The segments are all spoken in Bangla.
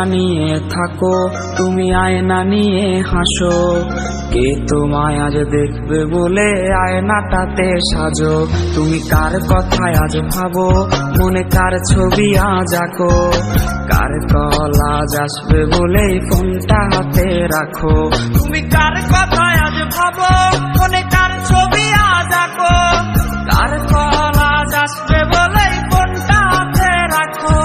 নিয়ে থাকো, তুমি আয়না নিয়ে হাসো। কে তোমায় আজ দেখবে বলে আয়নাটাতে সাজো। তুমি কার কথায় আজ ভাবো, মনে কার ছবি আজ আঁকো। কার কল আজ আসবে বলে ফোনটা হাতে রাখো। তুমি কার কথায় আজ ভাবো, মনে কার ছবি আজ আঁকো। কার কল আজ আসবে বলে ফোনটা হাতে রাখো।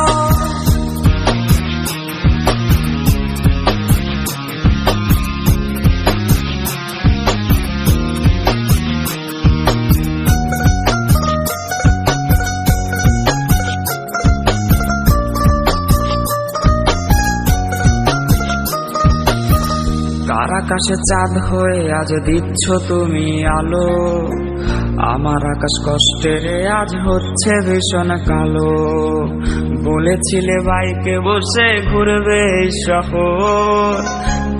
কার আকাশে চাঁদ হয়ে আজ দিচ্ছ তুমি আলো। আমার আকাশ কষ্টের আজ হচ্ছে ভীষণ কালো। বলেছিলে বাইকে বসে ঘুরবে এই শহর,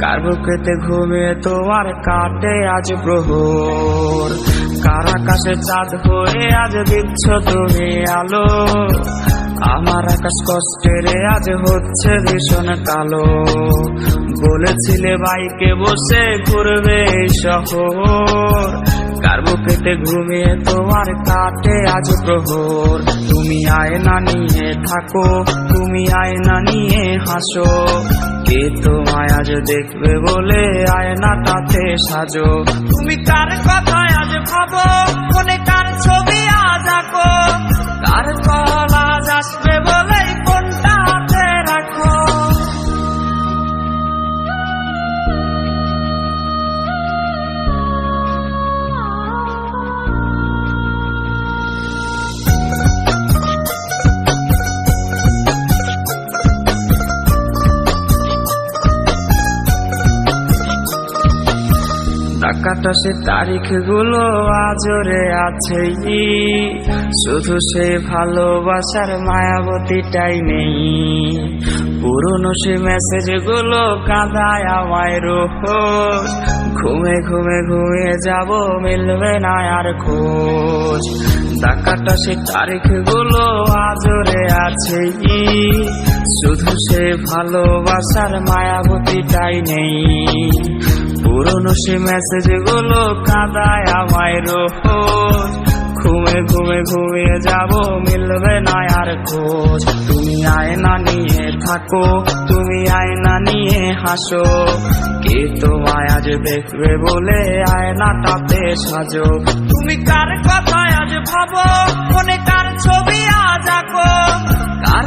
কার বুকেতে ঘুমিয়ে তোমার কাটে আজ প্রহর। কার আকাশে চাঁদ হয়ে আজ দিচ্ছ তুমি আলো। আমার আকাশ কষ্টের আজ হচ্ছে ভীষণ কালো। বলেছিলে বাইকে বসে ঘুরবে এই শহর, কার বুকেতে ঘুমিয়ে তোমার কাটে আজ প্রহর। তুমি আয়না নিয়ে থাকো, তুমি আয়না নিয়ে হাসো। কে তোমায় আজ দেখবে বলে আয়নাটাতে সাজো। তুমি কার কথায় আজ ভাবো, মনে কার ছবি আজ আঁকো। কার কল আজ আসবে বলে ফোনটা হাতে রাখো। ডাকাটা সে তারিখ গুলো আজরে আছে, শুধু সে ভালোবাসার মায়াবতীটাই নেই। পুরনো সে মেসেজ গুলো কাঁদায় আমায় রোজ। ঘুমে ঘুমে ঘুমিয়ে যাব, মিলবে না আর খোঁজ। ডাকাটা সে তারিখ গুলো আজরে আছে, শুধু সে ভালোবাসার মায়াবতীটাই নেই। পুরনো সে মেসেজ গুলো কাঁদায় আমায় রোজ। ঘুমে ঘুমে ঘুমিয়ে যাব, মিলবে না আর খোঁজ। তুমি আয়না নিয়ে থাকো, তুমি আয়না নিয়ে হাসো। কে তোমায় আজ দেখবে বলে আয়নাটাতে সাজো। তুমি কার কথায় আজ ভাবো, মনে কার ছবি আজ আঁকো। কার